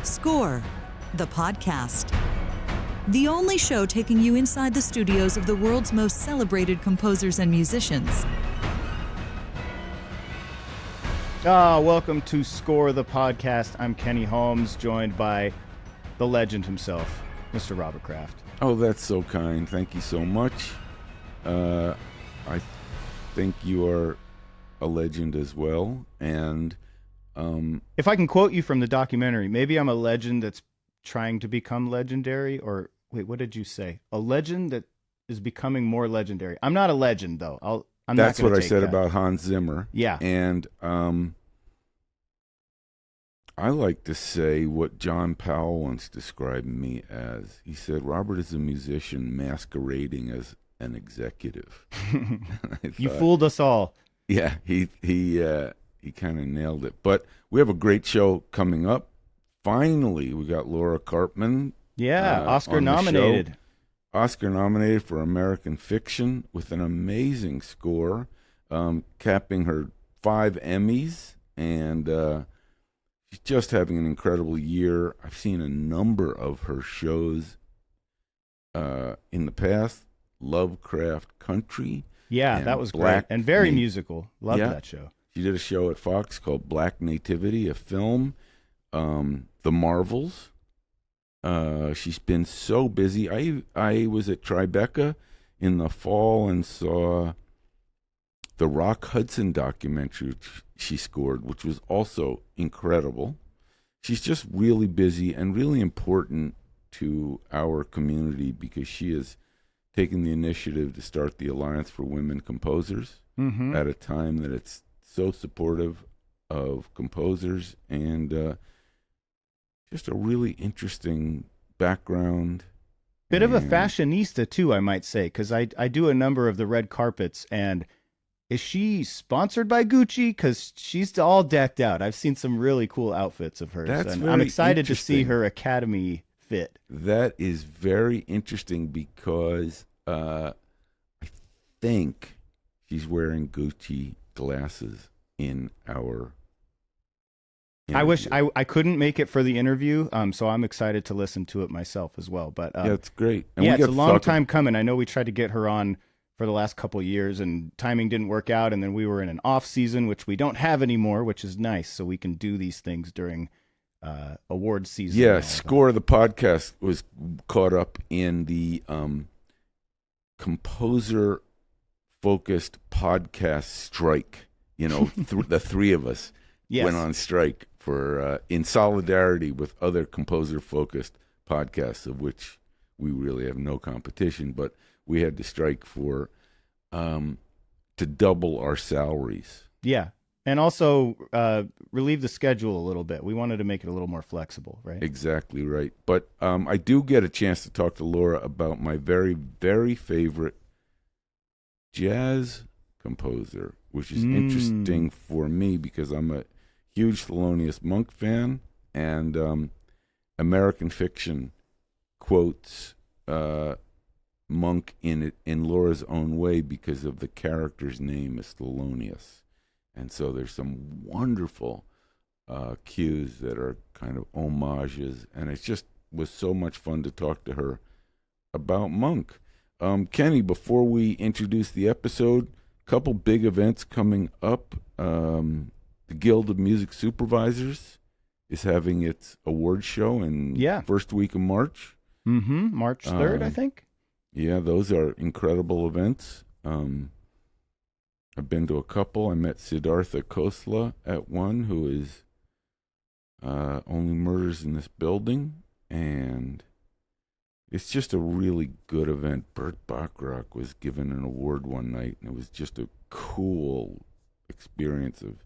Score, the podcast. The only show taking you inside the studios of the world's most celebrated composers and musicians. Welcome to Score, the podcast. I'm Kenny Holmes, joined by the legend himself, Mr. Robert Kraft. Oh, that's so kind. Thank you so much. I think you are a legend as well. And if I can quote you from the documentary, maybe I'm a legend that's trying to become legendary, or wait, what did you say? A legend that is becoming more legendary. I'm not a legend, though. That's what I said about Hans Zimmer. Yeah. And I like to say what John Powell once described me as. He said, Robert is a musician masquerading as an executive. You fooled us all. Yeah, he kind of nailed it. But we have a great show coming up. Finally, we got Laura Karpman. Yeah, Oscar nominated. Oscar nominated for American Fiction with an amazing score, capping her 5 Emmys, and she's just having an incredible year. I've seen a number of her shows in the past. Lovecraft Country. Yeah, that was great and very musical. Loved that show. She did a show at Fox called Black Nativity, a film. The Marvels. She's been so busy. I was at Tribeca in the fall and saw the Rock Hudson documentary she scored, which was also incredible. She's just really busy and really important to our community because she has taken the initiative to start the Alliance for Women Composers at a time that it's so supportive of composers, and just a really interesting background. Bit of a fashionista, too, I might say, because I do a number of the red carpets, and is she sponsored by Gucci? Because she's all decked out. I've seen some really cool outfits of hers, and I'm excited to see her Academy fit. That is very interesting because I think she's wearing Gucci glasses in our interview. I wish I couldn't make it for the interview, so I'm excited to listen to it myself as well. But yeah, it's great. And it's a long time coming. I know we tried to get her on for the last couple of years, and timing didn't work out, and then we were in an off season, which we don't have anymore, which is nice, so we can do these things during award season. Yeah, Score the podcast was caught up in the composer-focused podcast strike. You know, the three of us went on strike for in solidarity with other composer-focused podcasts, of which we really have no competition, but we had to strike for to double our salaries. Yeah, and also relieve the schedule a little bit. We wanted to make it a little more flexible, right? Exactly right. But I do get a chance to talk to Laura about my very, very favorite jazz composer, which is interesting for me because I'm a huge Thelonious Monk fan, and American Fiction quotes Monk in Laura's own way because of the character's name is Thelonious. And so there's some wonderful cues that are kind of homages, and it just was so much fun to talk to her about Monk. Kenny, before we introduce the episode, a couple big events coming up. The Guild of Music Supervisors is having its award show in first week of March. March 3rd, I think. Yeah, those are incredible events. I've been to a couple. I met Siddhartha Khosla at one, who is Only Murders in This Building, and it's just a really good event. Burt Bacharach was given an award one night, and it was just a cool experience of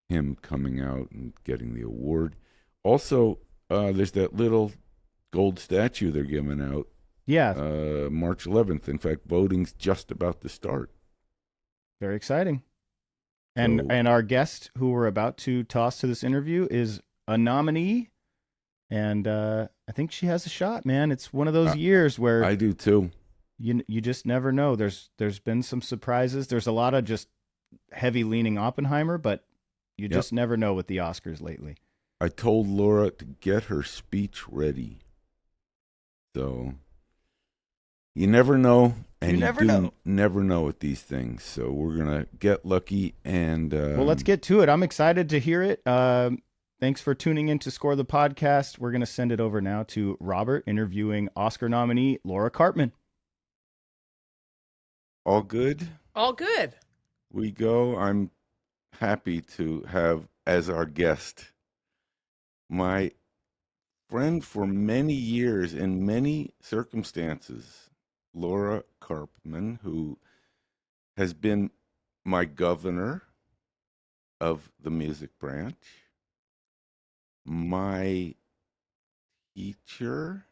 him coming out and getting the award. Also, there's that little gold statue they're giving out. Yeah. March 11th. In fact, voting's just about to start. Very exciting. And our guest, who we're about to toss to this interview, is a nominee, and I think she has a shot, man. It's one of those years where I do too. You just never know. There's been some surprises. There's a lot of just heavy leaning Oppenheimer, but you just never know with the Oscars lately. I told Laura to get her speech ready. So you never know, and You never know. never know with these things. So we're gonna get lucky, and Well, let's get to it. I'm excited to hear it. Thanks for tuning in to Score the Podcast. We're going to send it over now to Robert interviewing Oscar nominee Laura Karpman. all good. All good. We go. I'm happy to have as our guest my friend for many years in many circumstances, Laura Karpman, who has been my governor of the music branch, my teacher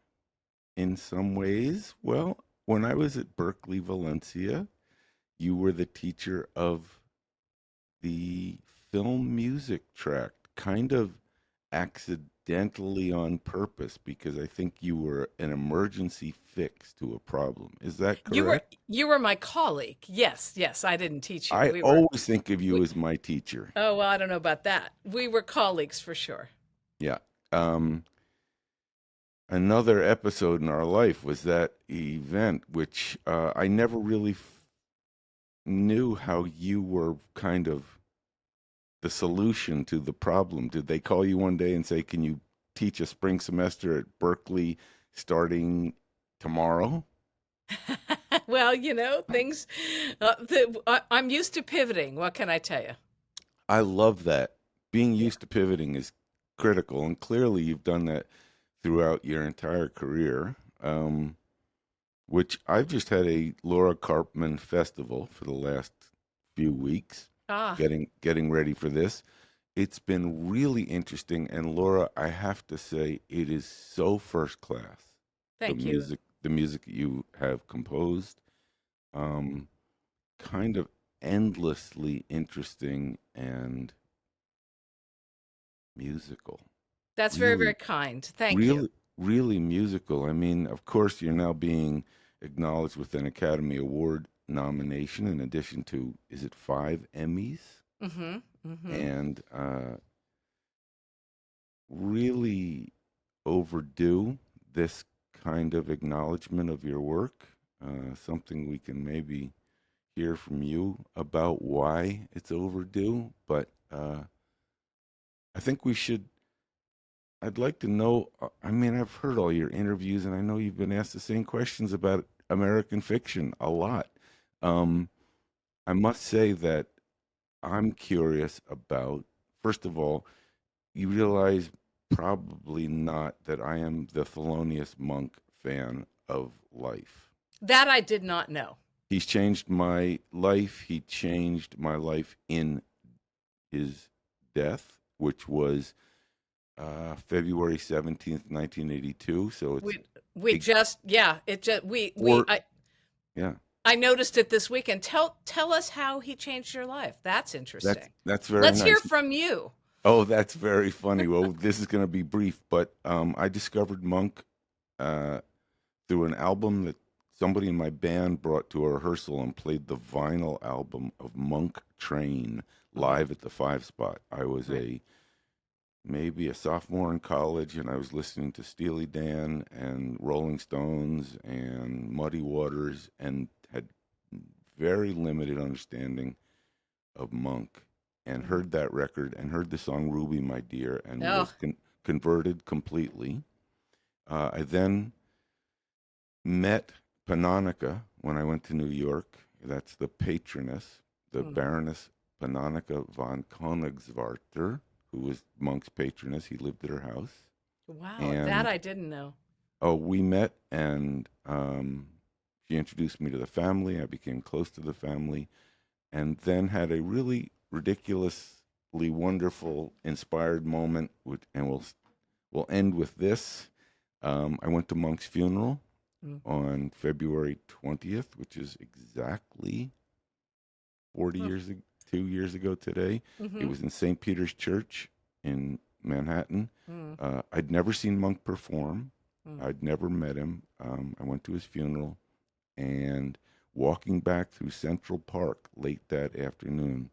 in some ways. Well, when I was at Berkeley, Valencia, you were the teacher of the film music track, kind of accidentally on purpose, because I think you were an emergency fix to a problem. Is that correct? You were my colleague. Yes, I didn't teach you. I always think of you as my teacher. Oh, well, I don't know about that. We were colleagues for sure. Yeah. Another episode in our life was that event, which I never really knew how you were kind of the solution to the problem. Did they call you one day and say, can you teach a spring semester at Berkeley starting tomorrow? Well, things, I'm used to pivoting. What can I tell you? I love that. Being used to pivoting is critical, and clearly you've done that throughout your entire career, which I've just had a Laura Karpman festival for the last few weeks, getting ready for this. It's been really interesting, and Laura, I have to say, it is so first class. Thank you. The music you have composed, kind of endlessly interesting and musical. That's very, very kind. Thank you. Really musical. I mean, of course, you're now being acknowledged with an Academy Award nomination in addition to, is it 5 Emmys? Mm-hmm. Mm-hmm. And really overdue, this kind of acknowledgement of your work. Something we can maybe hear from you about why it's overdue. But I think we should. I'd like to know. I mean, I've heard all your interviews, and I know you've been asked the same questions about American fiction a lot. I must say that I'm curious about, first of all, you realize probably not that I am the Thelonious Monk fan of life. That I did not know. He's changed my life. He changed my life in his death, which was February 17th, 1982. So it's I noticed it this weekend. Tell us how he changed your life. That's interesting. That's very Let's nice. hear from you. Oh, that's very funny. Well, this is going to be brief, but I discovered Monk through an album that somebody in my band brought to a rehearsal and played the vinyl album of Monk Train live at the 5 Spot. I was maybe a sophomore in college, and I was listening to Steely Dan and Rolling Stones and Muddy Waters and had very limited understanding of Monk, and heard that record and heard the song Ruby, My Dear, and was converted completely. I then met Panonica when I went to New York. That's the patroness, the Baroness Panonica von Königswarter, who was Monk's patroness. He lived at her house. Wow, and, that I didn't know. Oh, we met, and she introduced me to the family. I became close to the family, and then had a really ridiculously wonderful, inspired moment. And we'll end with this. I went to Monk's funeral on February 20th, which is exactly 2 years ago today. Mm-hmm. It was in St. Peter's Church in Manhattan. I'd never seen Monk perform. I'd never met him. I went to his funeral, and walking back through Central Park late that afternoon,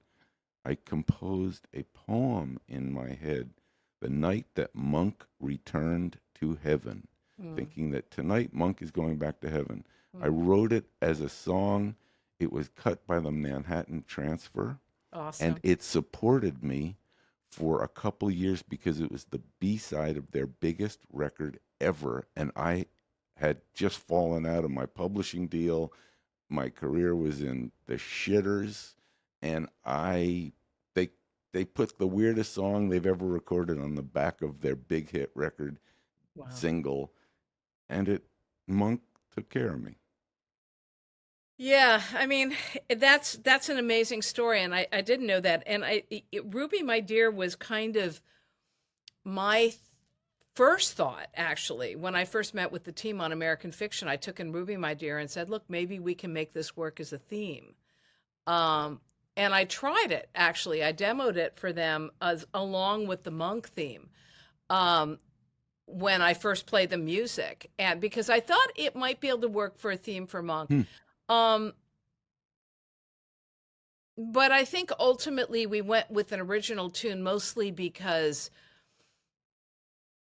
I composed a poem in my head the night that Monk returned to heaven, thinking that tonight Monk is going back to heaven. I wrote it as a song. It was cut by the Manhattan Transfer, Awesome. and it supported me for a couple years because it was the B-side of their biggest record ever, and I had just fallen out of my publishing deal. My career was in the shitters, and they put the weirdest song they've ever recorded on the back of their big hit record Wow. single, and Monk took care of me. Yeah, I mean, that's an amazing story, and I didn't know that. And Ruby, My Dear, was kind of my first thought, actually. When I first met with the team on American Fiction, I took in Ruby, My Dear, and said, look, maybe we can make this work as a theme. And I tried it, actually. I demoed it for them along with the Monk theme when I first played the music, and because I thought it might be able to work for a theme for Monk. But I think ultimately we went with an original tune mostly because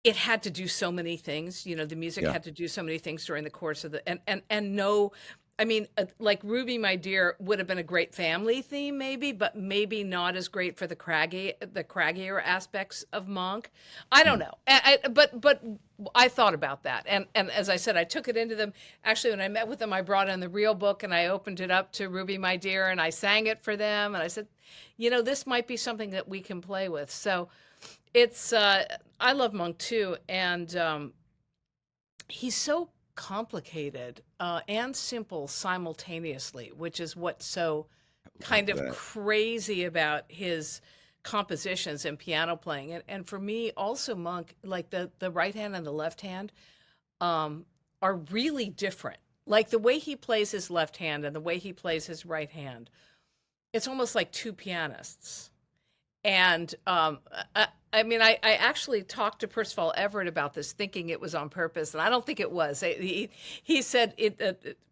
it had to do so many things. You know, the music had to do so many things during the course of the and no, I mean, like Ruby, My Dear would have been a great family theme, maybe, but maybe not as great for the craggier aspects of Monk. I don't know. But I thought about that, and as I said, I took it into them. Actually, when I met with them, I brought in the real book and I opened it up to Ruby, My Dear, and I sang it for them, and I said, you know, this might be something that we can play with. So it's I love Monk too, and he's so complicated and simple simultaneously, which is what's so kind of crazy about his compositions and piano playing. And for me, also Monk, like the right hand and the left hand are really different. Like the way he plays his left hand and the way he plays his right hand, it's almost like two pianists. And I mean, I actually talked to Percival Everett about this, thinking it was on purpose, and I don't think it was. He said,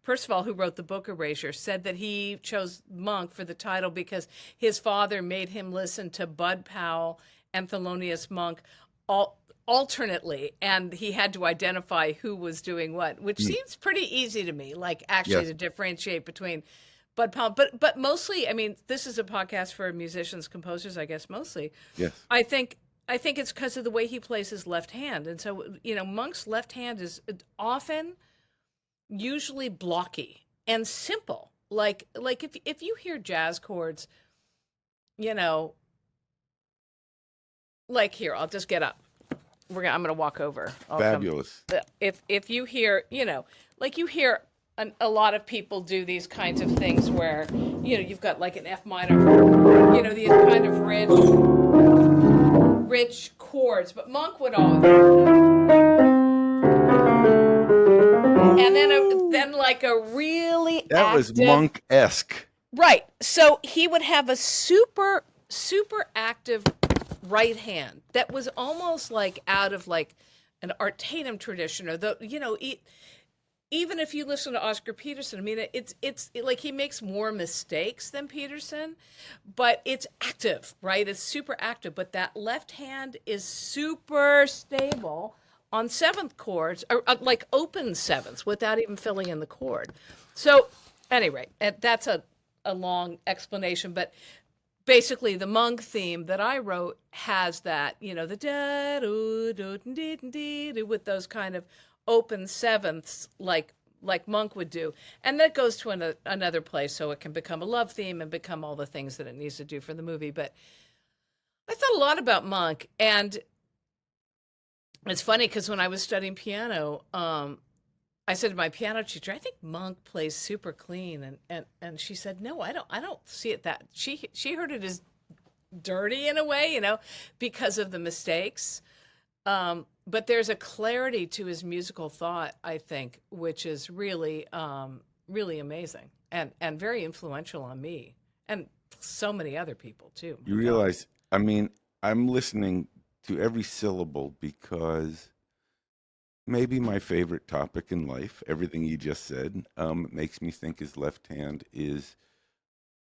Percival, who wrote the book Erasure, said that he chose Monk for the title because his father made him listen to Bud Powell and Thelonious Monk alternately, and he had to identify who was doing what, which seems pretty easy to me, like actually to differentiate between Bud Powell, but mostly, I mean, this is a podcast for musicians, composers, I guess, mostly. Yes. I think it's because of the way he plays his left hand. And so, you know, Monk's left hand is often usually blocky and simple. Like if you hear jazz chords, you know, like here, I'll just get up. I'm gonna walk over. Fabulous. If you hear, you know, like you hear a lot of people do these kinds of things where, you know, you've got like an F minor, you know, these kind of rich chords, but Monk would always, and then like a really that active, was Monk-esque, right? So he would have a super active right hand that was almost like out of like an Art Tatum tradition, or the, you know, even if you listen to Oscar Peterson, I mean, it's like he makes more mistakes than Peterson, but it's active, right? It's super active. But that left hand is super stable on seventh chords, or like open sevenths without even filling in the chord. So, anyway, that's a long explanation, but basically the Monk theme that I wrote has that, you know, the da do do dee dee with those kind of open sevenths like Monk would do, and that goes to another place, so it can become a love theme and become all the things that it needs to do for the movie. But I thought a lot about Monk, and it's funny because when I was studying piano, I said to my piano teacher, I think Monk plays super clean, and she said, no, I don't see it that she heard it as dirty in a way, you know, because of the mistakes. But there's a clarity to his musical thought, I think, which is really, really amazing and very influential on me and so many other people too. You realize, I mean, I'm listening to every syllable because maybe my favorite topic in life, everything you just said, makes me think his left hand is,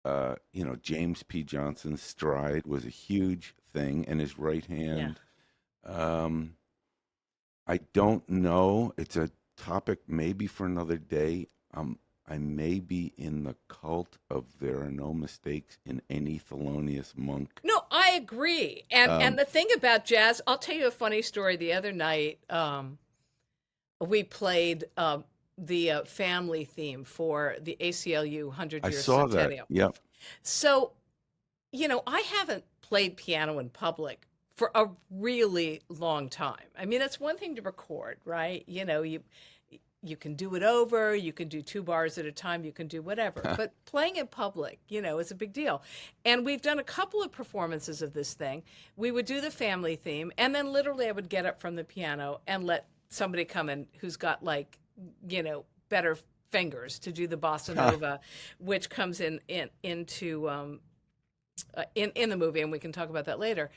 you know, James P. Johnson's stride was a huge thing, and his right hand I don't know. It's a topic maybe for another day. I may be in the cult of there are no mistakes in any Thelonious Monk. No, I agree. And Um, the thing about jazz, I'll tell you a funny story. The other night, we played the family theme for the ACLU I 100-year saw that. centennial. Yep. So, I haven't played piano in public for a really long time. I mean, it's one thing to record, right? You can do it over, you can do 2 bars at a time, you can do whatever. But playing in public, is a big deal. And we've done a couple of performances of this thing. We would do the family theme, and then literally I would get up from the piano and let somebody come in who's got better fingers to do the bossa nova, which comes into in the movie, and we can talk about that later.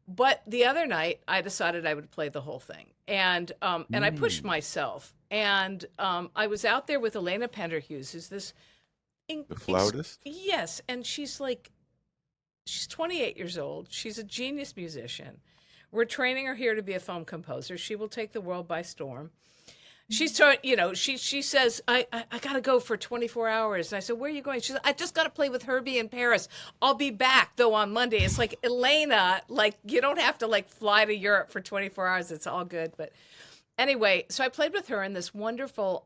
But the other night, I decided I would play the whole thing, and I pushed myself, and I was out there with Elena Penderhughes, who's this The flautist? yes, and she's 28 years old. She's a genius musician. We're training her here to be a film composer. She will take the world by storm. She's trying, she says, I got to go for 24 hours. And I said, where are you going? She said, I just got to play with Herbie in Paris. I'll be back, though, on Monday. It's like, Elena, you don't have to, fly to Europe for 24 hours. It's all good. But anyway, so I played with her and this wonderful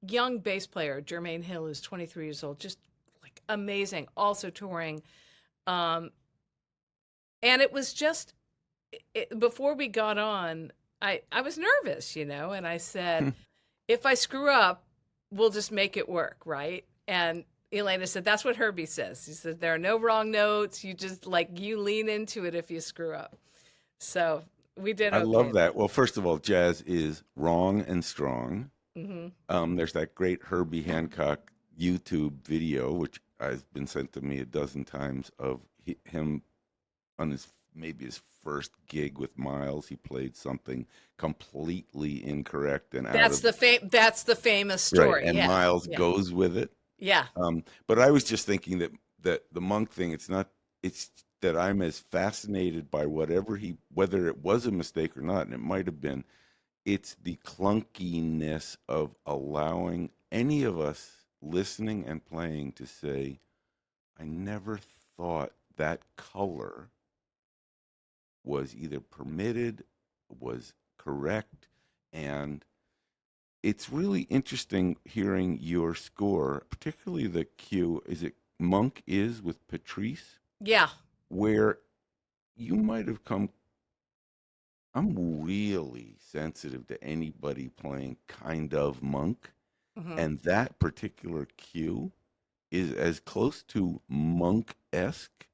young bass player, Jermaine Hill, who's 23 years old, just, amazing, also touring. And it was just, before we got on, I was nervous, and I said, if I screw up, we'll just make it work, right? And Elena said, that's what Herbie says. He said, there are no wrong notes. You just, you lean into it if you screw up. So we did I okay. love that. Well, first of all, jazz is wrong and strong. Mm-hmm. There's that great Herbie Hancock YouTube video, which has been sent to me a dozen times, of him on maybe his first gig with Miles. He played something completely incorrect and That's the famous story. right, and yeah. Miles yeah. goes with it. Yeah. But I was just thinking that the Monk thing, it's that I'm as fascinated by whether it was a mistake or not, and it might have been, it's the clunkiness of allowing any of us listening and playing to say, I never thought that color was either permitted, was correct, and it's really interesting hearing your score, particularly the cue. Is it Monk is with Patrice? Yeah. Where you might have come. I'm really sensitive to anybody playing kind of Monk, Mm-hmm. and that particular cue is as close to Monk-esque.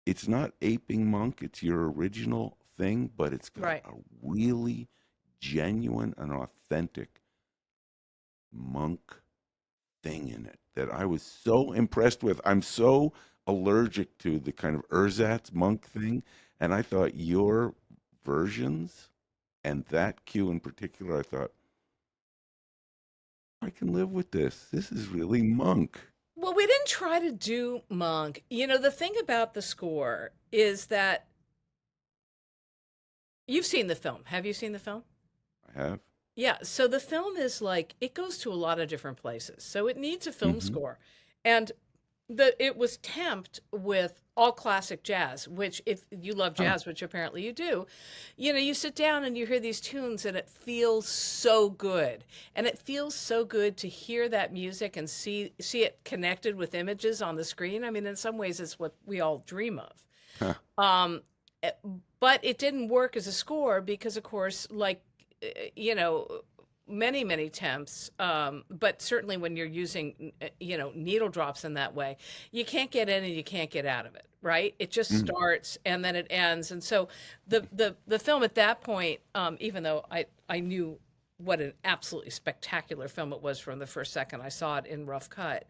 It's not aping Monk, it's your original thing, but it's got Right. a really genuine and authentic Monk thing in it that I was so impressed with. I'm so allergic to the kind of ersatz Monk thing, and I thought your versions and that cue in particular, I thought, I can live with this. This is really Monk. Well, we didn't try to do Monk. The thing about the score is that you've seen the film. Have you seen the film? I have. Yeah. So the film is it goes to a lot of different places. So it needs a film score. And it was temped with all classic jazz, which if you love jazz, which apparently you do, you sit down and you hear these tunes and it feels so good. And it feels so good to hear that music and see it connected with images on the screen. I mean, in some ways, it's what we all dream of. But it didn't work as a score because, of course, many, many temps, but certainly when you're using, needle drops in that way, you can't get in and you can't get out of it, right? It just starts and then it ends. And so the film at that point, even though I knew what an absolutely spectacular film it was from the first second I saw it in rough cut,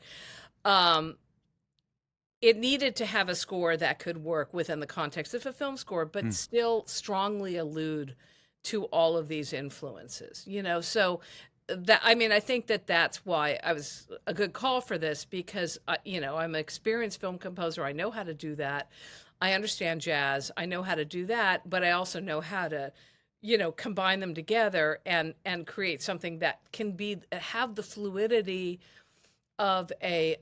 it needed to have a score that could work within the context of a film score, but still strongly allude to all of these influences, so that, I think that's why I was a good call for this because, I'm an experienced film composer. I know how to do that. I understand jazz. I know how to do that, but I also know how to, combine them together and create something that can have the fluidity of a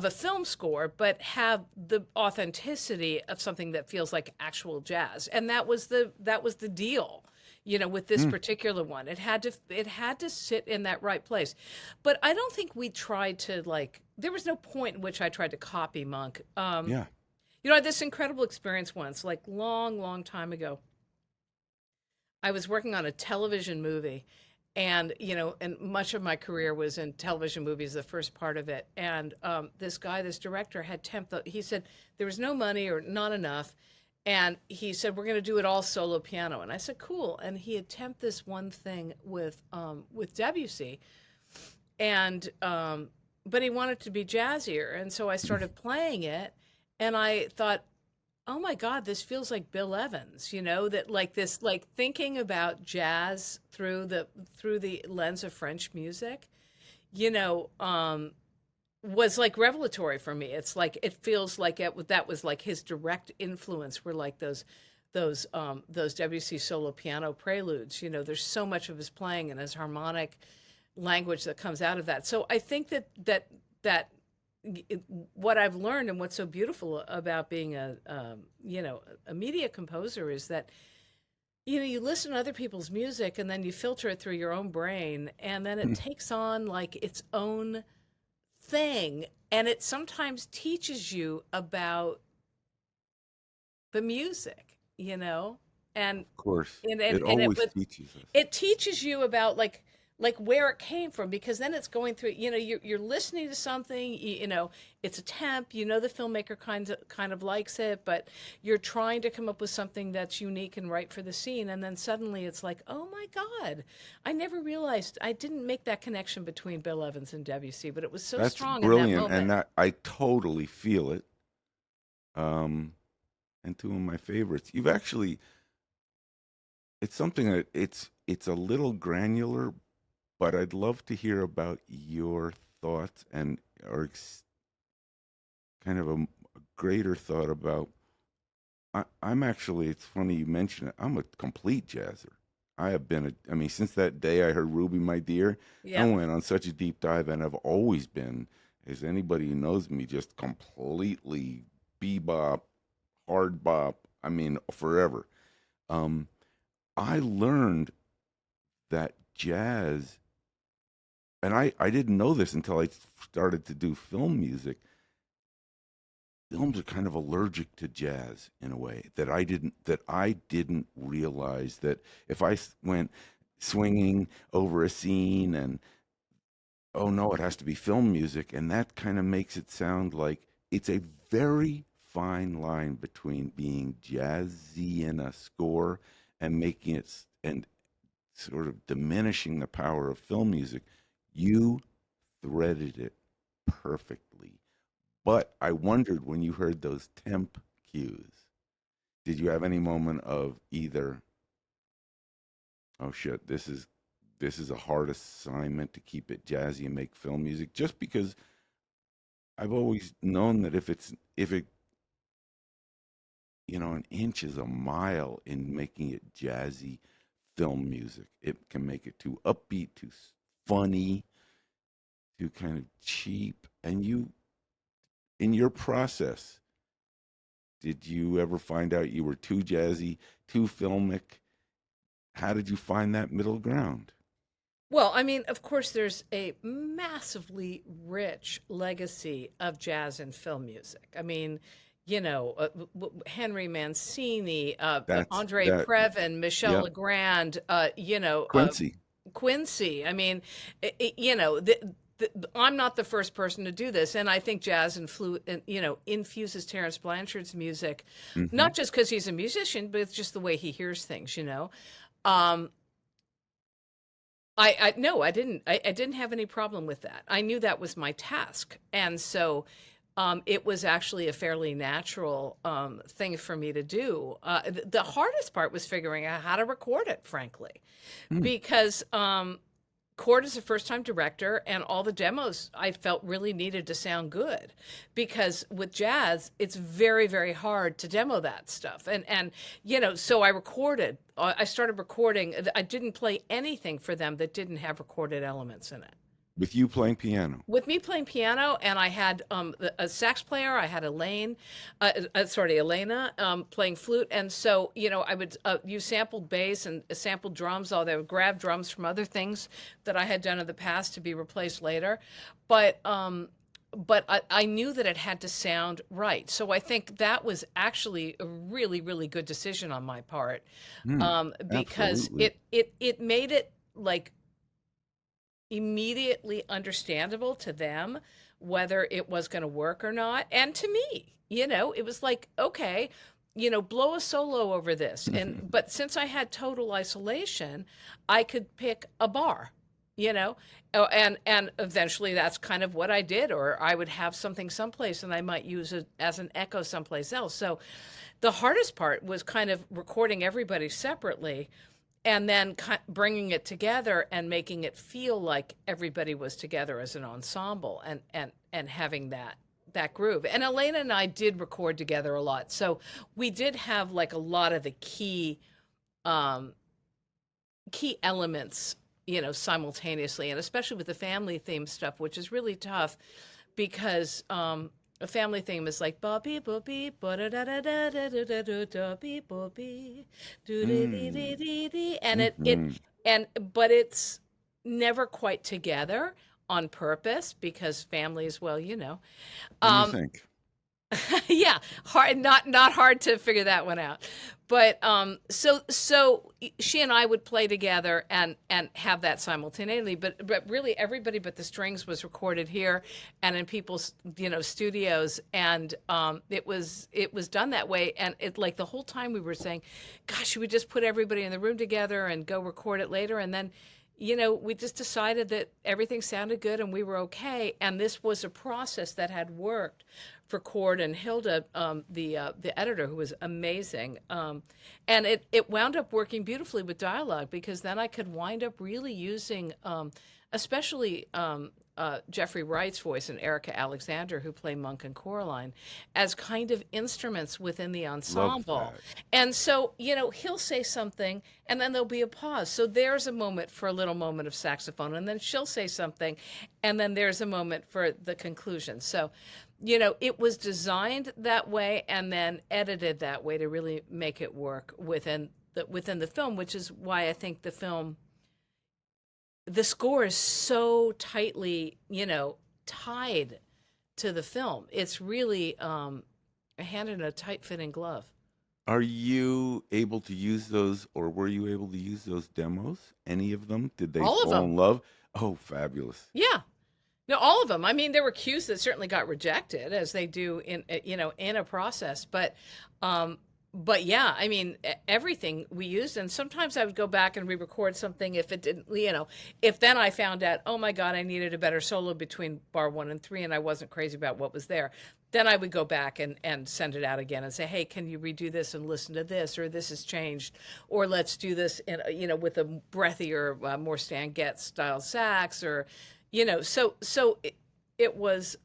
film score, but have the authenticity of something that feels like actual jazz. And that was the deal, with this particular one. It had to sit in that right place. But I don't think we tried to, there was no point in which I tried to copy Monk. Yeah. I had this incredible experience once, like long, long time ago. I was working on a television movie, and and much of my career was in television movies, the first part of it. And this director had he said there was no money or not enough, and he said we're going to do it all solo piano. And I said cool. And he had temped this one thing with Debussy, and but he wanted to be jazzier, and so I started playing it, and I thought, oh my God, this feels like Bill Evans, that like this, like thinking about jazz through the lens of French music, was like revelatory for me. It's like, it feels like that was like his direct influence, were like those Debussy solo piano preludes. There's so much of his playing and his harmonic language that comes out of that. So I think that what I've learned, and what's so beautiful about being a media composer, is that you listen to other people's music and then you filter it through your own brain, and then it takes on like its own thing, and it sometimes teaches you about the music, and Of course. and It and, and always teaches us. it teaches you about like where it came from, because then it's going through, you're listening to something, it's a temp, the filmmaker kind of likes it, but you're trying to come up with something that's unique and right for the scene, and then suddenly it's like, oh my God, I never realized, I didn't make that connection between Bill Evans and Debussy, but it was so That's strong in that brilliant, moment. and that I totally feel it. And two of my favorites. You've actually, it's something that it's a little granular, but I'd love to hear about your thoughts or kind of a greater thought about. I'm actually. It's funny you mention it. I'm a complete jazzer. I have been. I mean, since that day I heard "Ruby, My Dear," I Yeah. went on such a deep dive, and I've always been, as anybody who knows me, just completely bebop, hard bop. I mean, forever. Um, I learned that jazz, and I didn't know this until I started to do film music. Films are kind of allergic to jazz in a way that I didn't realize that if went swinging over a scene and oh no, it has to be film music, and that kind of makes it sound like it's a very fine line between being jazzy in a score and making it and sort of diminishing the power of film music. You threaded it perfectly. But I wondered, when you heard those temp cues, did you have any moment of either, oh shit, this is a hard assignment to keep it jazzy and make film music? Just because I've always known that if it an inch is a mile in making it jazzy film music. It can make it too upbeat, too funny, too kind of cheap. And in your process, did you ever find out you were too jazzy, too filmic? How did you find that middle ground? Well, I mean, of course, there's a massively rich legacy of jazz and film music. I mean, Henry Mancini, That's Andre that. Previn, Michel Yep. Legrand, Quincy. Quincy. I mean, I'm not the first person to do this, and I think jazz infuses Terence Blanchard's music, Hmm. not just because he's a musician, but it's just the way he hears things. Um, I no, I didn't have any problem with that. I knew that was my task, and so it was actually a fairly natural thing for me to do. The hardest part was figuring out how to record it, frankly, Mm. because Cord is a first-time director, and all the demos I felt really needed to sound good, because with jazz, it's very, very hard to demo that stuff. And so I started recording. I didn't play anything for them that didn't have recorded elements in it. With you playing piano. With me playing piano, and I had a sax player. I had Elena, playing flute, and so I would use sampled bass and sampled drums. Although I would grab drums from other things that I had done in the past to be replaced later, but I knew that it had to sound right. So I think that was actually a really, really good decision on my part, because Absolutely. it made it like immediately understandable to them whether it was going to work or not. And to me, it was like, okay, blow a solo over this. But since I had total isolation, I could pick a bar, and eventually that's kind of what I did. Or I would have something someplace and I might use it as an echo someplace else. So the hardest part was kind of recording everybody separately, and then bringing it together and making it feel like everybody was together as an ensemble, and having that groove. And Elena and I did record together a lot, so we did have like a lot of the key elements, simultaneously, and especially with the family theme stuff, which is really tough, because a family theme is like ba beep ba beep ba da da da da da da da da beep ba beep do dee dee dee dee dee, and but it's never quite together on purpose, because families, well, What do you um think? yeah, hard, not hard to figure that one out. But so she and I would play together and have that simultaneously. But really, everybody but the strings was recorded here and in people's studios, and it was done that way. And it, like, the whole time we were saying, gosh, should we just put everybody in the room together and go record it later? And then we just decided that everything sounded good and we were okay. And this was a process that had worked for Cord and Hilda, the editor, who was amazing. And it wound up working beautifully with dialogue, because then I could wind up really using, especially Jeffrey Wright's voice and Erica Alexander, who play Monk and Coraline, as kind of instruments within the Love ensemble. that. And so, he'll say something and then there'll be a pause. So there's a moment for a little moment of saxophone, and then she'll say something, and then there's a moment for the conclusion. So, it was designed that way and then edited that way to really make it work within the film, which is why I think the score is so tightly, tied to the film. It's really a hand in a tight fitting glove. Are you able to use those, or were you able to use those demos? Any of them? Did they All of fall them. in love? Oh, fabulous. Yeah. No, all of them. I mean, there were cues that certainly got rejected, as they do in in a process, but yeah, I mean, everything we used. And sometimes I would go back and re-record something if it didn't, if then I found out, oh my God, I needed a better solo between bar 1 and 3 and I wasn't crazy about what was there. Then I would go back and send it out again and say, hey, can you redo this and listen to this, or this has changed, or let's do this in, with a breathier, more Stan Getz style sax, or, so it was,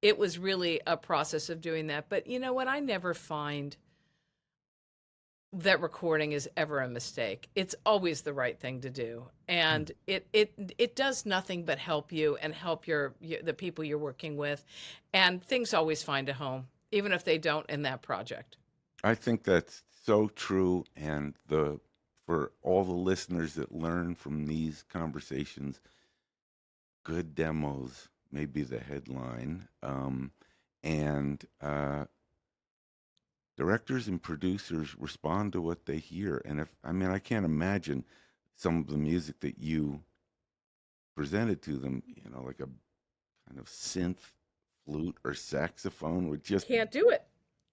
it was really a process of doing that. But you know what? I never find that recording is ever a mistake. It's always the right thing to do, and it does nothing but help you and help the people you're working with, and things always find a home, even if they don't in that project. I think that's so true, and for all the listeners that learn from these conversations, good demos may be the headline, and directors and producers respond to what they hear. And I can't imagine some of the music that you presented to them, like a kind of synth, flute, or saxophone would just Can't do it.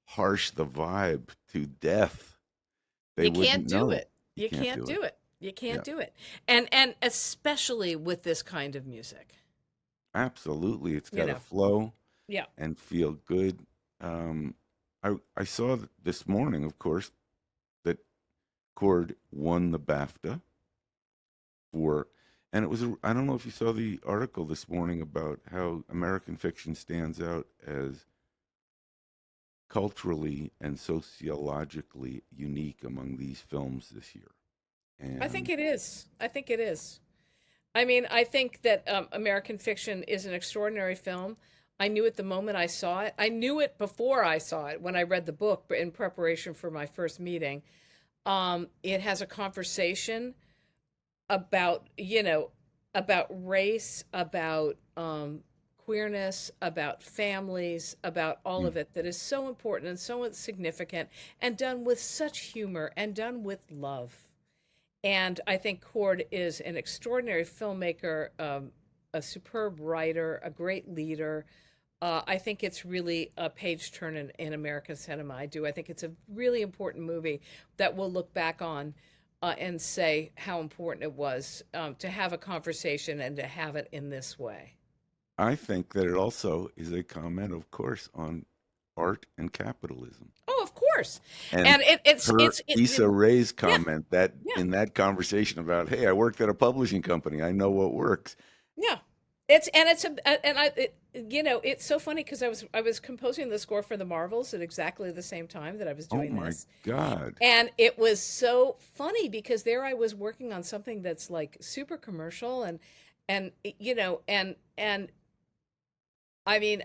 harsh the vibe to death. They You can't wouldn't do know. it. You can't do it. You can't Yeah. do it. And especially with this kind of music. Absolutely, it's You got to know. flow Yeah. and feel good. I saw this morning, of course, that Cord won the BAFTA for, And it was, I don't know if you saw the article this morning about how American fiction stands out as culturally and sociologically unique among these films this year. I think And it is. I think it is. I mean, I think that American Fiction is an extraordinary film. I knew it the moment I saw it. I knew it before I saw it when I read the book in preparation for my first meeting. It has a conversation about, about race, about queerness, about families, about all mm, of it that is so important and so significant and done with such humor and done with love. And I think Cord is an extraordinary filmmaker, a superb writer, a great leader. I think it's really a page turn in American cinema. I do. I think it's a really important movie that we'll look back on and say how important it was to have a conversation and to have it in this way. I think that it also is a comment, of course, on art and capitalism. Oh, of course. And And it's her it's it, Issa Rae's yeah, comment that yeah. in that conversation about, hey, I worked at a publishing company, I know what works. Yeah. It's so funny because I was composing the score for the Marvels at exactly the same time that I was Oh doing my this. God. And it was so funny because there I was working on something that's like super commercial and I mean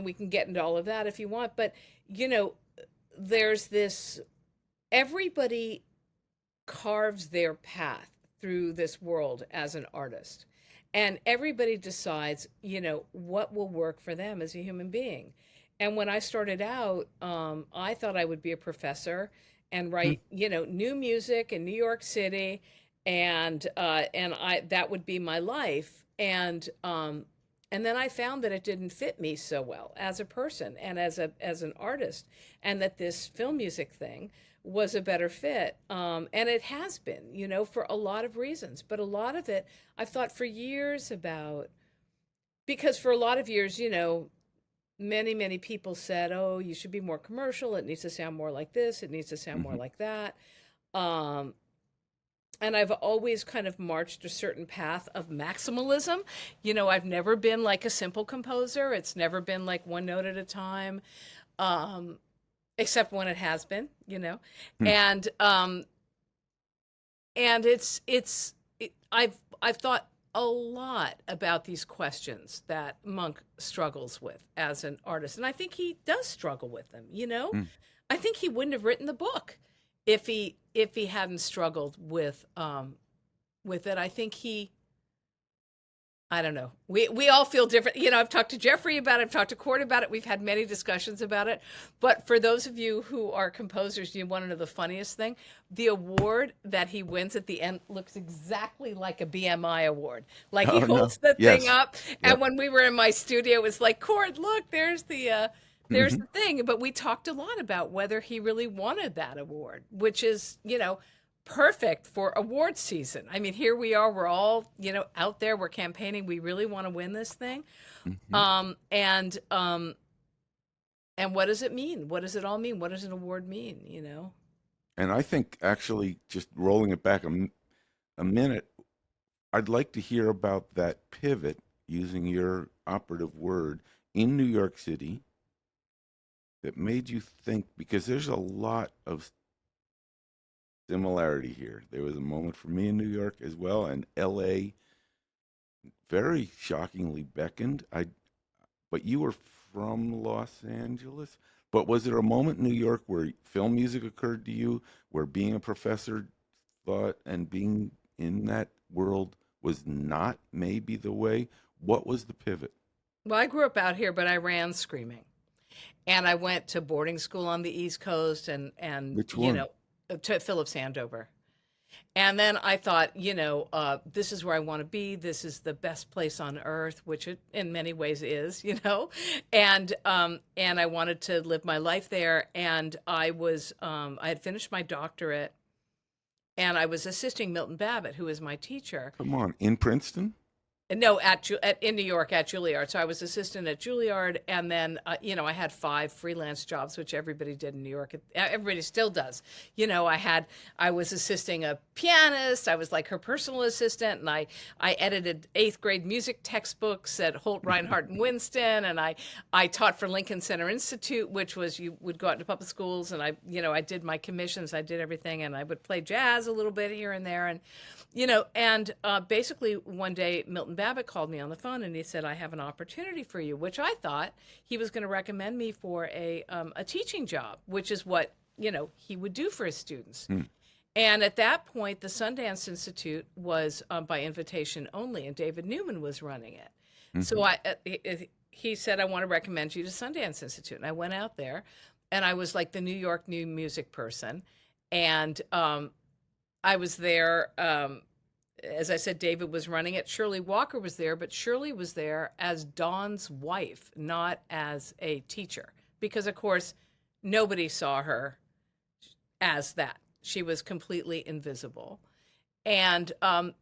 we can get into all of that if you want, but you know there's this everybody carves their path through this world as an artist. And everybody decides, what will work for them as a human being. And when I started out, I thought I would be a professor and Hmm. write, new music in New York City, and I that would be my life. And then I found that it didn't fit me so well as a person and as an artist, and that this film music thing was a better fit. And it has been, for a lot of reasons. But a lot of it, I've thought for years about, because for a lot of years, many, many people said, oh, you should be more commercial. It needs to sound more like this. It needs to sound more Hmm. like that. Um, and I've always kind of marched a certain path of maximalism. I've never been like a simple composer. It's never been like one note at a time. Um, Except when it has been, Hmm. and I've thought a lot about these questions that Monk struggles with as an artist, and I think he does struggle with them. Hmm. I think he wouldn't have written the book if he hadn't struggled with it. I don't know. We all feel different. I've talked to Jeffrey about it. I've talked to Cord about it. We've had many discussions about it. But for those of you who are composers, you want to know the funniest thing? The award that he wins at the end looks exactly like a BMI award. Like he Oh no. holds the thing Yes. up, and Yep. when we were in my studio, it was like, Cord, look, there's Hmm. the thing. But we talked a lot about whether he really wanted that award, which is, perfect for award season. I mean, here we are, we're all, out there, we're campaigning, we really want to win this thing. Hmm. And what does it mean? What does it all mean? What does an award mean? And I think actually just rolling it back a minute, I'd like to hear about that pivot, using your operative word, in New York City that made you think, because there's a lot of similarity here. There was a moment for me in New York as well, and LA very shockingly beckoned. But you were from Los Angeles. But was there a moment in New York where film music occurred to you, where being a professor thought and being in that world was not maybe the way? What was the pivot? Well, I grew up out here, but I ran screaming. And I went to boarding school on the East Coast and Which one? to Phillips Andover. And then I thought, this is where I want to be. This is the best place on earth, which it in many ways is, and I wanted to live my life there. And I had finished my doctorate, and I was assisting Milton Babbitt, who is my teacher. Come on, in Princeton? No, in New York at Juilliard. So I was assistant at Juilliard, and then I had 5 freelance jobs, which everybody did in New York. Everybody still does. I was assisting a pianist. I was like her personal assistant, and I edited 8th grade music textbooks at Holt, Reinhardt, and Winston, and I taught for Lincoln Center Institute, which was you would go out into public schools, and I did my commissions, I did everything, and I would play jazz a little bit here and there, and basically one day Milton Babbitt called me on the phone and he said, I have an opportunity for you, which I thought he was going to recommend me for a teaching job, which is what, he would do for his students. And at that point, the Sundance Institute was by invitation only, and David Newman was running it. So he said, I want to recommend you to Sundance Institute. And I went out there, and I was like the New York new music person. And I was there, as I said, David was running it. Shirley Walker was there, but Shirley was there as Don's wife, not as a teacher. Because, of course, nobody saw her as that. She was completely invisible. And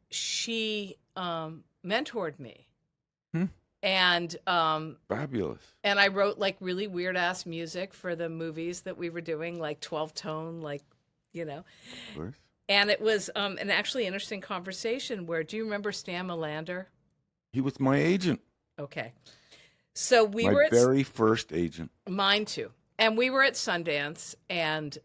she mentored me. And fabulous. And I wrote like really weird ass music for the movies that we were doing, like 12-tone, like, Of course. And it was an actually interesting conversation where, do you remember Stan Melander? He was my agent. Okay. So we my were at very first agent. Mine too. And we were at Sundance, and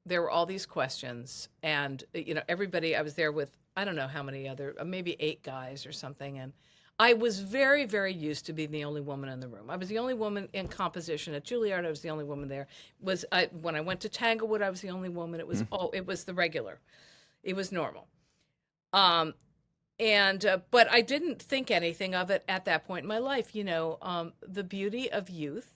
there were all these questions, and everybody. I was there with I don't know how many other, maybe 8 guys or something, and I was very, very used to being the only woman in the room. I was the only woman in composition at Juilliard. I was the only woman there. When I went to Tanglewood, I was the only woman. It was it was the regular. It was normal. But I didn't think anything of it at that point in my life. The beauty of youth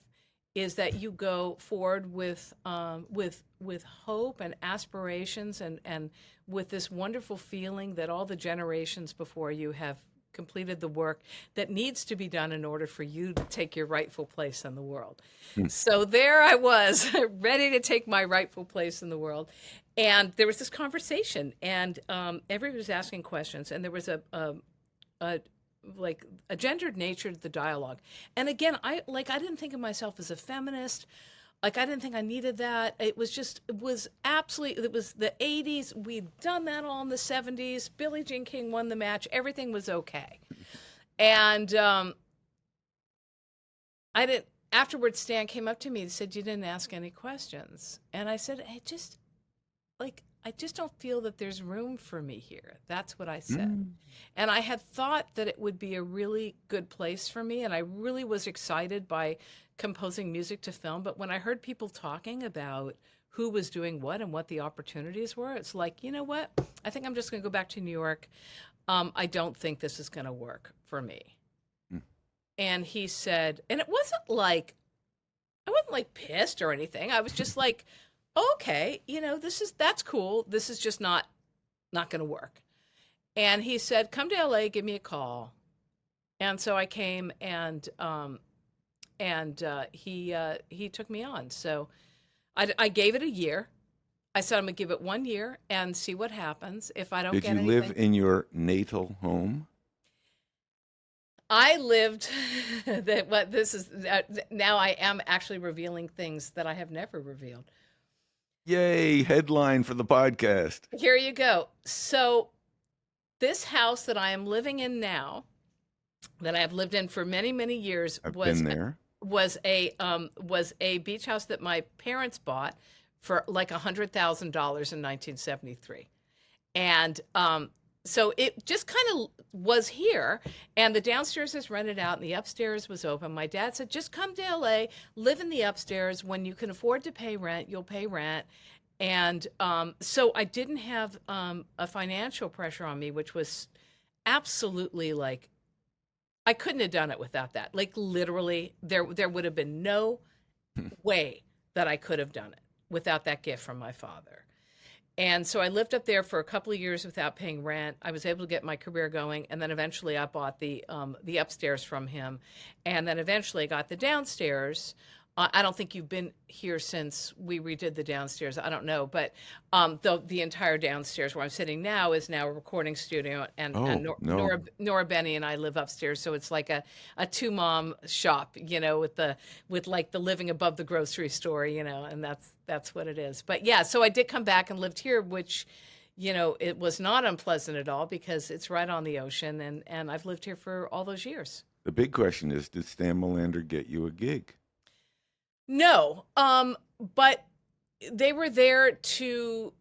is that you go forward with hope and aspirations and with this wonderful feeling that all the generations before you have completed the work that needs to be done in order for you to take your rightful place in the world. So there I was, ready to take my rightful place in the world. And there was this conversation, and everybody was asking questions, and there was a gendered nature to the dialogue. And again, I didn't think of myself as a feminist. Like, I didn't think I needed that. It was the 80s. We'd done that all in the 70s. Billie Jean King won the match. Everything was okay. And afterwards, Stan came up to me and said, you didn't ask any questions. And I said, I just don't feel that there's room for me here. That's what I said. And I had thought that it would be a really good place for me. And I really was excited by composing music to film. But when I heard people talking about who was doing what and what the opportunities were, it's like, you know what? I think I'm just going to go back to New York. I don't think this is going to work for me. And he said, and it wasn't like, I wasn't like pissed or anything. I was just like, okay, that's cool. This is just not going to work. And he said, come to LA, give me a call. And so I came, and he took me on. So I gave it a year. I said, I'm going to give it 1 year and see what happens. If I don't get anything. Did you live in your natal home? I lived now I am actually revealing things that I have never revealed. Yay, headline for the podcast. Here you go. So this house that I am living in now, that I have lived in for many, many years, was a beach house that my parents bought for like $100,000 in 1973. And so it just kind of was here, and the downstairs is rented out and the upstairs was open. My dad said, just come to LA, live in the upstairs. When you can afford to pay rent, you'll pay rent. And so I didn't have a financial pressure on me, which was absolutely like, I couldn't have done it without that. Like literally, there would have been no way that I could have done it without that gift from my father. And so I lived up there for a couple of years without paying rent. I was able to get my career going, and then eventually I bought the upstairs from him, and then eventually I got the downstairs. I don't think you've been here since we redid the downstairs. I don't know, but the entire downstairs where I'm sitting now is now a recording studio, and Oh, no. Nora Benny and I live upstairs, so it's like a two mom shop, with like the living above the grocery store, and that's what it is. But yeah, so I did come back and lived here, which it was not unpleasant at all because it's right on the ocean, and I've lived here for all those years. The big question is, did Stan Melander get you a gig? No, but they were there to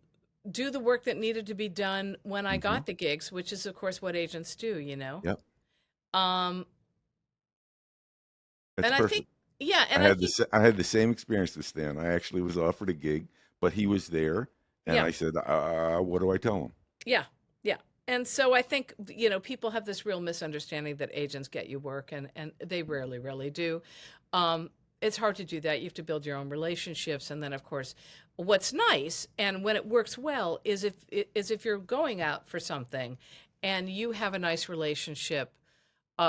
do the work that needed to be done when I got the gigs, which is, of course, what agents do, Yep. Um, That's and I perfect. think, yeah, and I had the same experience with Stan. I actually was offered a gig, but he was there, and yeah, I said, "What do I tell him?" yeah, yeah. And so I think, people have this real misunderstanding that agents get you work, and they rarely, really do. It's hard to do that. You have to build your own relationships, and then, of course, what's nice and when it works well is if you're going out for something, and you have a nice relationship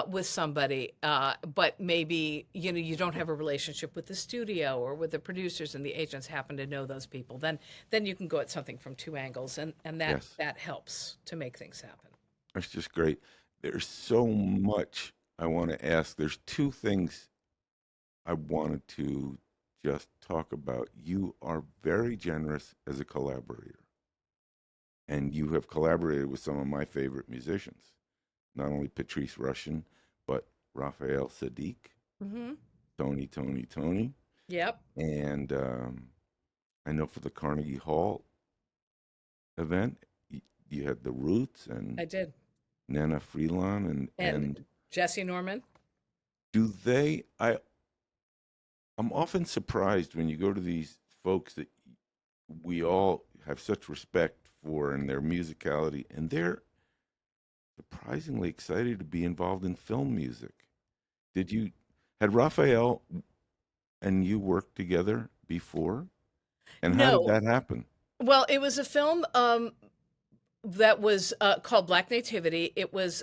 with somebody, but maybe you don't have a relationship with the studio or with the producers, and the agents happen to know those people. Then you can go at something from two angles, and Yes. that helps to make things happen. That's just great. There's so much I want to ask. There's two things I wanted to just talk about. You are very generous as a collaborator, and you have collaborated with some of my favorite musicians, not only Patrice Rushen, but Raphael Sadiq, Mm-hmm. Tony, Yep. and I know for the Carnegie Hall event, you had the Roots and I did. Nana Freelon, and And Jesse Norman. do they? I'm often surprised when you go to these folks that we all have such respect for and their musicality, and they're surprisingly excited to be involved in film music. Had Raphael and you worked together before? And how did No. that happen? Well, it was a film that was called Black Nativity. It was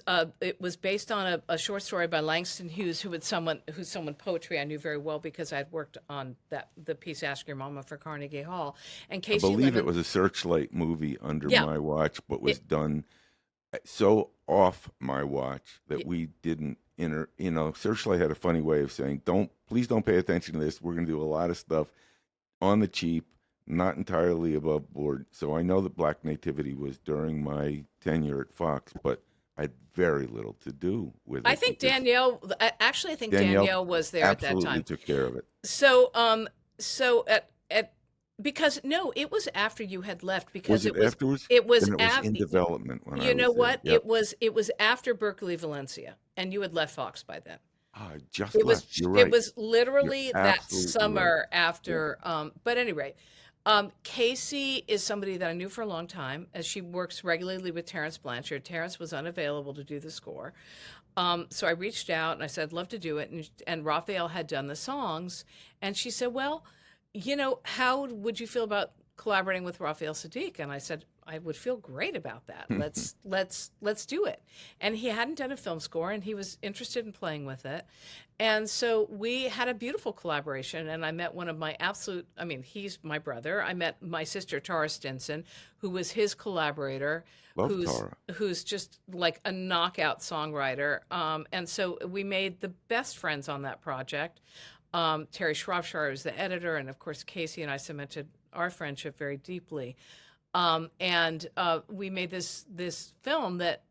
based on a short story by Langston Hughes, who's someone poetry I knew very well because I'd worked on the piece Ask Your Mama for Carnegie Hall. And I Casey believe it Lemon, was a Searchlight movie under yeah, my watch, but was it, done so off my watch that y- we didn't Searchlight had a funny way of saying, please don't pay attention to this. We're going to do a lot of stuff on the cheap, not entirely above board. So I know that Black Nativity was during my tenure at Fox, but I had very little to do with I it think because Danielle Danielle was there at that absolutely time. took care of it. So so at because no, it was after you had left because Was it afterwards? it was Then it was in development when I you know was there. what? Yep. It was after Berkeley Valencia, and you had left Fox by then. I just It left. was You're it right. was You're literally that absolutely right. summer after. But anyway, Casey is somebody that I knew for a long time, as she works regularly with Terrence Blanchard. Terrence was unavailable to do the score, so I reached out and I said, "I'd love to do it." And Raphael had done the songs, and she said, "Well, how would you feel about collaborating with Raphael Sadiq?" And I said, "I would feel great about that. Let's do it." And he hadn't done a film score, and he was interested in playing with it. And so we had a beautiful collaboration. And I met one of my he's my brother. I met my sister Tara Stinson, who was his collaborator, Love Tara. who's just like a knockout songwriter. And so we made the best friends on that project. Terry Shropshire was the editor, and of course Casey and I cemented our friendship very deeply. And we made this film that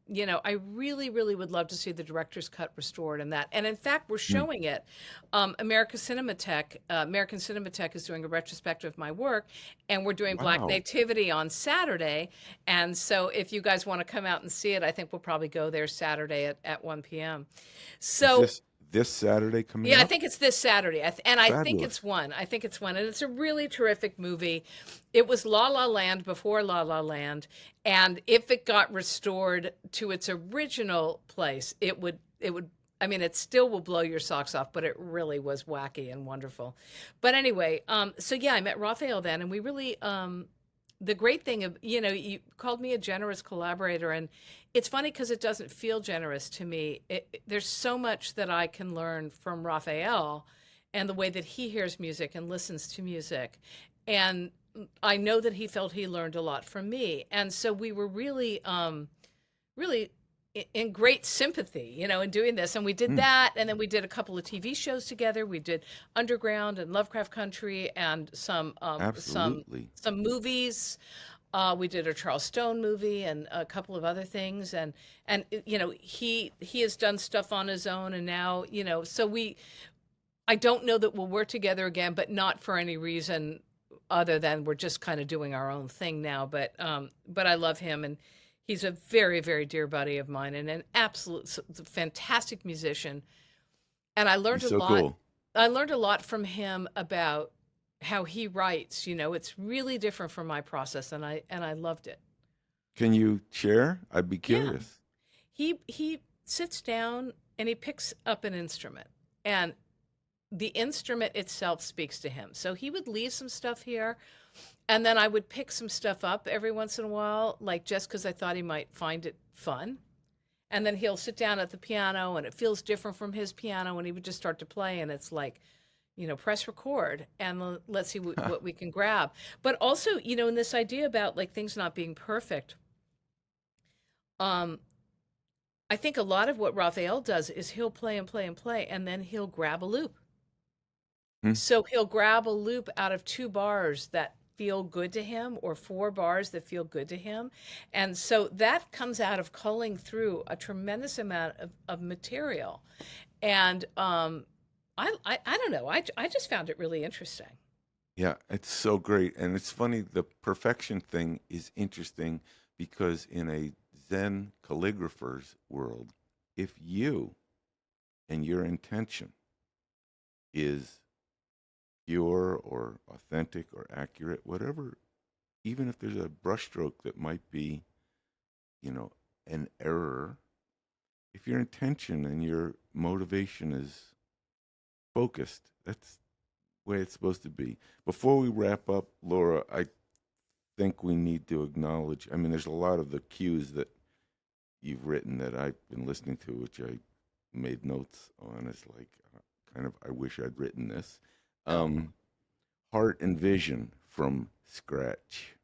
I really, really would love to see the director's cut restored, and in fact we're showing it. American Cinematheque is doing a retrospective of my work, and we're doing Black Wow. Nativity on Saturday. And so if you guys want to come out and see it, I think we'll probably go there Saturday at 1 p.m. Is So this Saturday coming yeah, I up? think it's this Saturday. I think Fabulous. it's one. I think it's one. And it's a really terrific movie. It was La La Land before La La Land. And if it got restored to its original place, it still will blow your socks off, but it really was wacky and wonderful. But anyway, so yeah, I met Raphael then, and we really, the great thing of, you called me a generous collaborator, and it's funny because it doesn't feel generous to me. There's so much that I can learn from Raphael, and the way that he hears music and listens to music. And I know that he felt he learned a lot from me. And so we were really, really in great sympathy, in doing this. And we did that. And then we did a couple of TV shows together. We did Underground and Lovecraft Country and Absolutely. some movies. We did a Charles Stone movie and a couple of other things. And he has done stuff on his own. And now, so I don't know that we'll work together again, but not for any reason other than we're just kind of doing our own thing now. But I love him, and he's a very, very dear buddy of mine, and an absolute fantastic musician. And I learned He's a so lot. cool. I learned a lot from him about how he writes. It's really different from my process, and I loved it. Can you share? I'd be Yeah. curious. He sits down and he picks up an instrument, and the instrument itself speaks to him. So he would leave some stuff here, and then I would pick some stuff up every once in a while, like just because I thought he might find it fun. And then he'll sit down at the piano, and it feels different from his piano, and he would just start to play, and it's like, press record, and let's see what we can grab. But also, in this idea about like things not being perfect, I think a lot of what Raphael does is he'll play and play and play, and then he'll grab a loop. So he'll grab a loop out of 2 bars that feel good to him, or 4 bars that feel good to him. And so that comes out of culling through a tremendous amount of material. And I don't know, I just found it really interesting. Yeah, it's so great. And it's funny, the perfection thing is interesting because in a Zen calligrapher's world, if you and your intention is pure or authentic or accurate, whatever, even if there's a brushstroke that might be, an error, if your intention and your motivation is focused, that's the way it's supposed to be. Before we wrap up, Laura, I think we need to acknowledge, there's a lot of the cues that you've written that I've been listening to, which I made notes on. It's like, I wish I'd written this. Heart and Vision from Scratch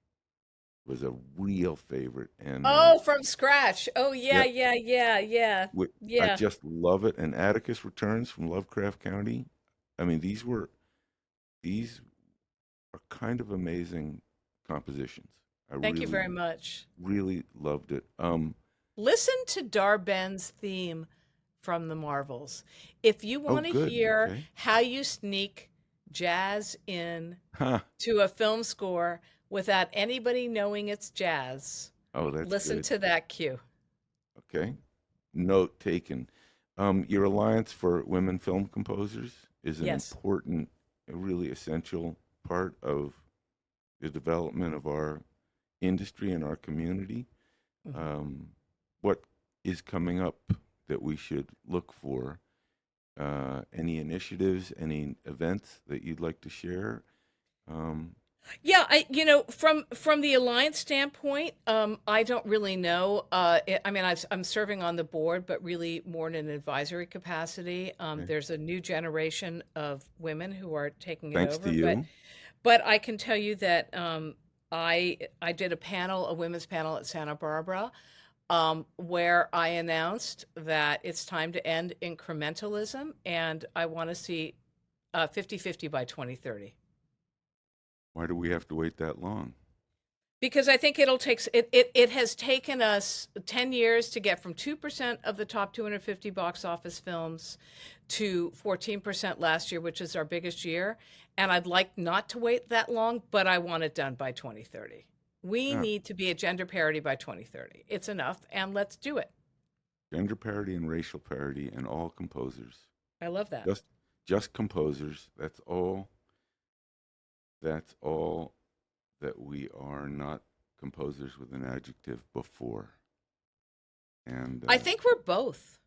was a real favorite. And From Scratch. Oh, yeah, yep. yeah. I just love it. And Atticus Returns from Lovecraft County. These are kind of amazing compositions. Thank you very much. Really loved it. Listen to Darben's theme from the Marvels. If you want to hear how you sneak jazz in to a film score without anybody knowing it's jazz, listen to that cue. Okay. Note taken. Your Alliance for Women Film Composers is an important, a really essential part of the development of our industry and our community. What is coming up that we should look for? Any initiatives, any events that you'd like to share? Yeah, from the Alliance standpoint, I don't really know. I'm serving on the board, but really more in an advisory capacity. There's a new generation of women who are taking it over. Thanks to you. But I can tell you that I did a women's panel at Santa Barbara, where I announced that it's time to end incrementalism, and I want to see 50-50 by 2030. Why do we have to wait that long? Because I think it has taken us 10 years to get from 2% of the top 250 box office films to 14% last year, which is our biggest year. And I'd like not to wait that long, but I want it done by 2030. We need to be at gender parity by 2030. It's enough, and let's do it. Gender parity and racial parity and all composers. I love that. Just composers. That's all that we are, not composers with an adjective before. And I think we're both.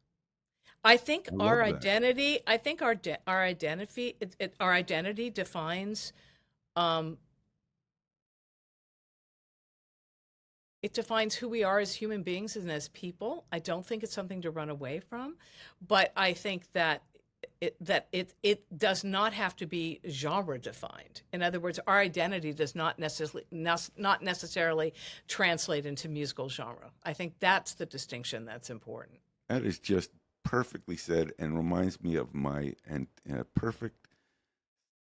I think I our love that. identity. I think our identity defines. It defines who we are as human beings and as people. I don't think it's something to run away from, but I think that it does not have to be genre defined. In other words, our identity does not necessarily translate into musical genre. I think that's the distinction that's important. That is just perfectly said, and reminds me of in a perfect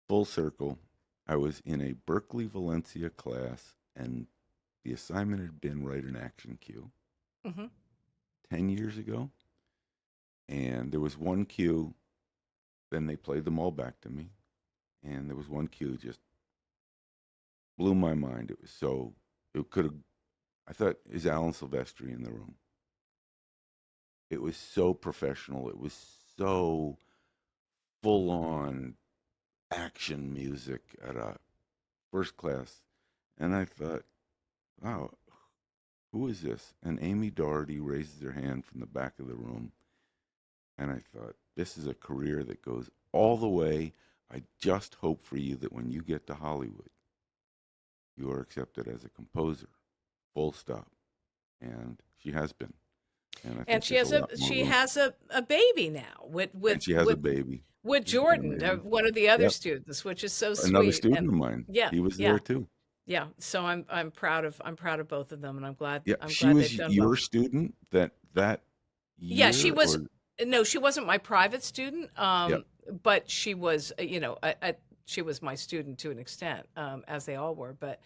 full circle. I was in a Berkeley Valencia class, and the assignment had been write an action cue 10 years ago. And there was one cue, then they played them all back to me. And there was one cue just blew my mind. I thought, is Alan Silvestri in the room? It was so professional. It was so full on action music at a first class. And I thought, wow, who is this? And Amy Doherty raises her hand from the back of the room. And I thought, this is a career that goes all the way. I just hope for you that when you get to Hollywood, you are accepted as a composer, full stop. And she has been. And she has a baby now and she has a baby with Jordan, one of the other students, which is so sweet. Another student of mine. Yeah, he was there too. Yeah, so I'm proud of both of them, and I'm glad. Yeah, I'm she glad was they've done your well. student that year. Yeah, she was. No, she wasn't my private student. But she was. She was my student to an extent, as they all were. But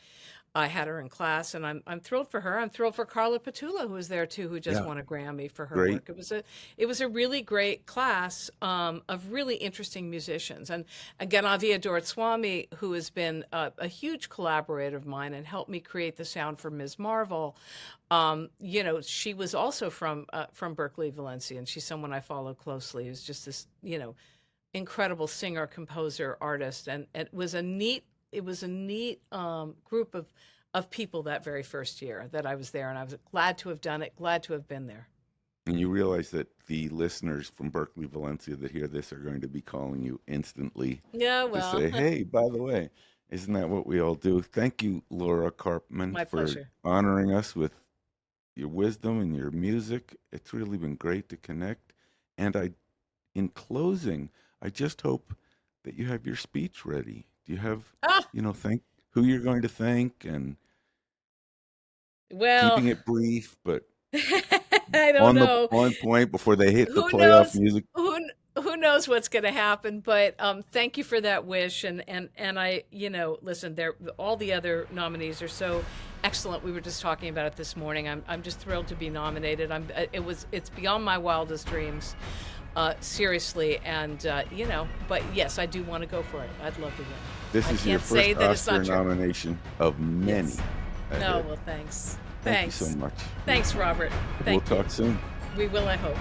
I had her in class, and I'm thrilled for her. I'm thrilled for Carla Petula, who was there too, who just won a Grammy for her work. It was a really great class of really interesting musicians, and Ganavia Doratswamy, who has been a huge collaborator of mine and helped me create the sound for Ms. Marvel. She was also from Berkeley, Valencia, and she's someone I follow closely. Who's just this incredible singer, composer, artist, and it was a neat group of people that very first year that I was there, and I was glad to have done it, glad to have been there. And you realize that the listeners from Berkeley, Valencia that hear this are going to be calling you instantly to say, hey, by the way, isn't that what we all do? Thank you, Laura Karpman, My for pleasure. honoring us with your wisdom and your music. It's really been great to connect. And in closing, I just hope that you have your speech ready. Do you have, thank who you're going to thank, and keeping it brief, but I don't know. On point before they hit the playoff music. Who knows what's going to happen? But thank you for that wish, and I, listen, all the other nominees are so excellent. We were just talking about it this morning. I'm just thrilled to be nominated. It's beyond my wildest dreams. Seriously, and but yes, I do want to go for it. I'd love to win. This is your first Oscar nomination of many. Yes. No, well, thanks. Thank you so much. Thanks, Robert. We'll talk soon. We will, I hope.